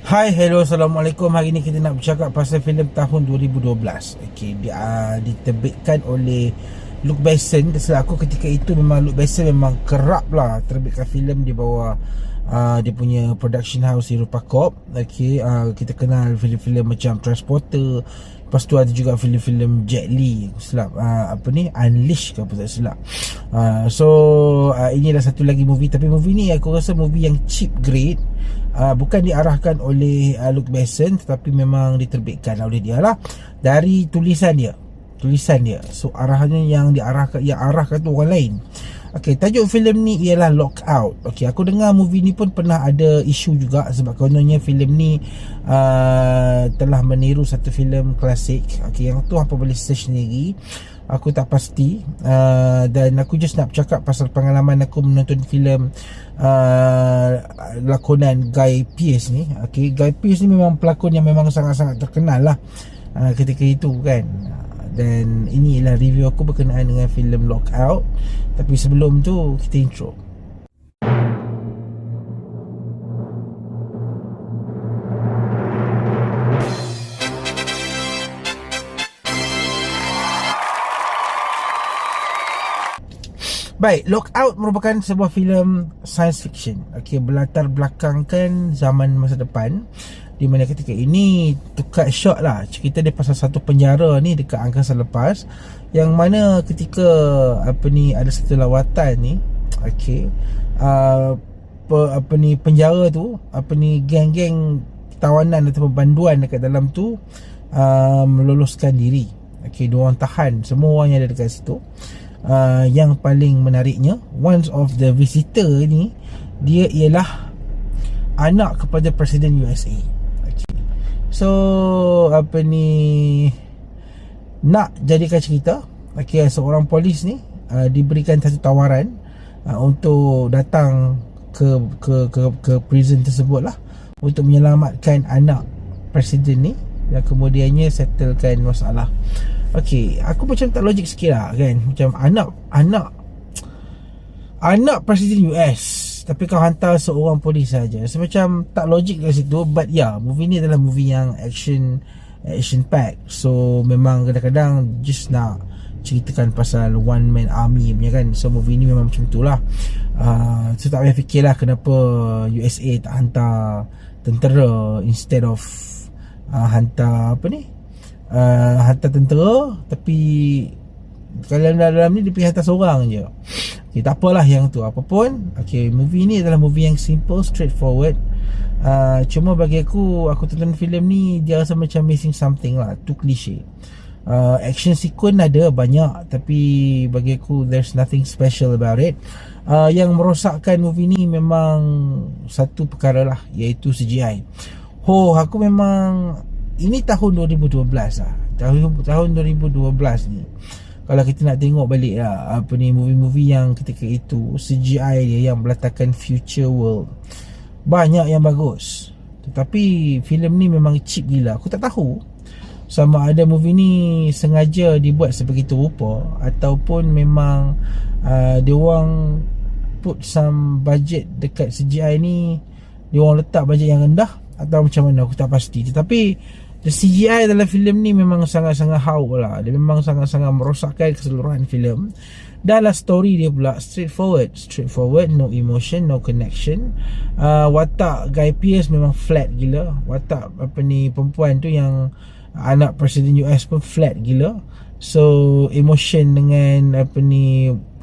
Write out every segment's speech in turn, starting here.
Hai, hello, Assalamualaikum. Hari ni kita nak bercakap pasal filem tahun 2012. Okey, diterbitkan oleh Luc Besson. Terserah aku ketika itu memang Luc Besson memang kerap lah terbitkan filem di bawah dia punya production house Europacop. Okey, kita kenal filem-filem macam Transporter. Lepas tu ada juga filem-filem Jet Li, aku silap Unleashed ke apa tak silap. Ini adalah satu lagi movie. Tapi movie ni aku rasa movie yang cheap grade. Bukan diarahkan oleh Luc Besson, tetapi memang diterbitkan oleh dia lah, dari tulisan dia. So arahannya yang arahkan tu orang lain. Okey, tajuk filem ni ialah Lockout. Okey, aku dengar movie ni pun pernah ada isu juga, sebab kononnya filem ni telah meniru satu filem klasik. Okey, yang tu apa boleh search sendiri, aku tak pasti. Dan aku just nak bercakap pasal pengalaman aku menonton filem lakonan Guy Pearce ni. Okey, Guy Pearce ni memang pelakon yang memang sangat-sangat terkenal lah ketika itu kan. Dan ini ialah review aku berkenaan dengan filem Lockout. Tapi sebelum tu kita intro. Baik, Lockout merupakan sebuah filem science fiction. Okey, berlatar belakangkan zaman masa depan, di mana ketika ini to cut short lah, cerita dia pasal satu penjara ni dekat angkasa lepas, yang mana ketika ada satu lawatan ni, okey, penjara tu, geng-geng tawanan ataupun banduan dekat dalam tu meloloskan diri. Okey, diorang tahan semua orang yang ada dekat situ. Yang paling menariknya, one of the visitor ni, dia ialah anak kepada Presiden USA. Okay. So nak jadikan cerita, okay, seorang polis ni diberikan satu tawaran untuk datang ke prison tersebut lah, untuk menyelamatkan anak Presiden ni dan kemudiannya settlekan masalah. Okey, aku macam tak logik sikit lah kan. Macam anak Presiden US, tapi kau hantar seorang polis saja. So macam tak logik kat situ. But movie ni adalah movie yang action pack. So memang kadang-kadang just nak ceritakan pasal one man army punya kan. So movie ni memang macam tu lah. So tak payah fikir lah kenapa USA tak hantar tentera instead of hantar hantar tentera, tapi kalau dalam ni dia pergi hantar seorang je. Okay, tak apalah yang tu, apapun. Okay, movie ni adalah movie yang simple, straightforward. Cuma bagi aku tonton filem ni, dia rasa macam missing something lah, too cliche. Action sequence ada banyak, tapi bagi aku there's nothing special about it. Yang merosakkan movie ni memang satu perkara lah, iaitu CGI. Aku memang, ini tahun 2012 lah. Tahun 2012 ni, kalau kita nak tengok balik lah, movie-movie yang ketika itu CGI dia yang meletakkan future world, banyak yang bagus. Tetapi filem ni memang cheap gila. Aku tak tahu sama ada movie ni sengaja dibuat sebegitu rupa, ataupun memang dia orang put some budget dekat CGI ni, dia orang letak budget yang rendah, atau macam mana, aku tak pasti. Tetapi the CGI dalam filem ni memang sangat-sangat hauk lah. Dia memang sangat-sangat merosakkan keseluruhan filem. Dan lah story dia pula straightforward, no emotion, no connection. Watak Guy Pearce memang flat gila. Watak perempuan tu yang anak Presiden US pun flat gila. So emotion dengan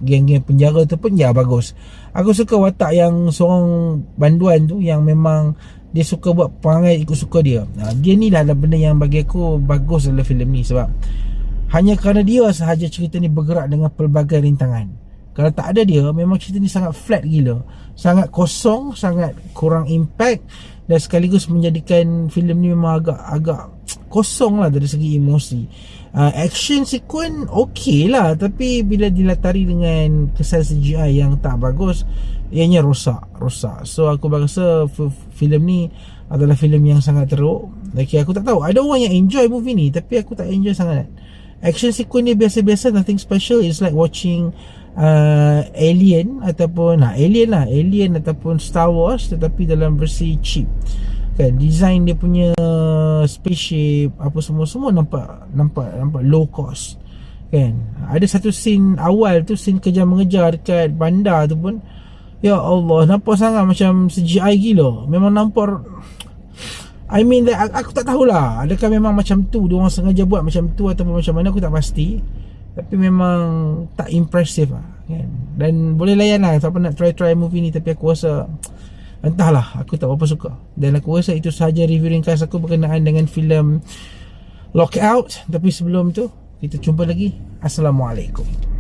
geng-geng penjara tu pun bagus. Aku suka watak yang seorang banduan tu, yang memang dia suka buat perangai ikut suka dia. Dia ni lah benda yang bagi aku bagus dalam filem ni, sebab hanya kerana dia sahaja cerita ni bergerak dengan pelbagai rintangan. Kalau tak ada dia, memang cerita ni sangat flat gila, sangat kosong, sangat kurang impact, dan sekaligus menjadikan filem ni memang agak kosong lah dari segi emosi. Action sequence okey lah, tapi bila dilatari dengan kesan CGI yang tak bagus, ianya rosak. So aku rasa filem ni adalah filem yang sangat teruk. Okay, aku tak tahu, ada orang yang enjoy movie ni, tapi aku tak enjoy sangat. Action sequence ni biasa-biasa, nothing special. It's like watching Alien ataupun Alien ataupun Star Wars, tetapi dalam versi cheap. kan, design dia punya spaceship apa semua nampak low cost kan. Ada satu scene awal tu, scene kejar-mengejar dekat bandar tu pun, ya Allah, nampak sangat macam CGI gila. Memang nampak, I mean that, aku tak tahulah adakah memang macam tu, dia orang sengaja buat macam tu ataupun macam mana, aku tak pasti. Tapi memang tak impressive lah kan. Dan boleh layan lah siapa nak try movie ni. Tapi aku rasa, entahlah, aku tak berapa suka. Dan aku rasa itu sahaja review ringkas aku berkenaan dengan filem Lockout. Tapi sebelum tu, kita jumpa lagi. Assalamualaikum.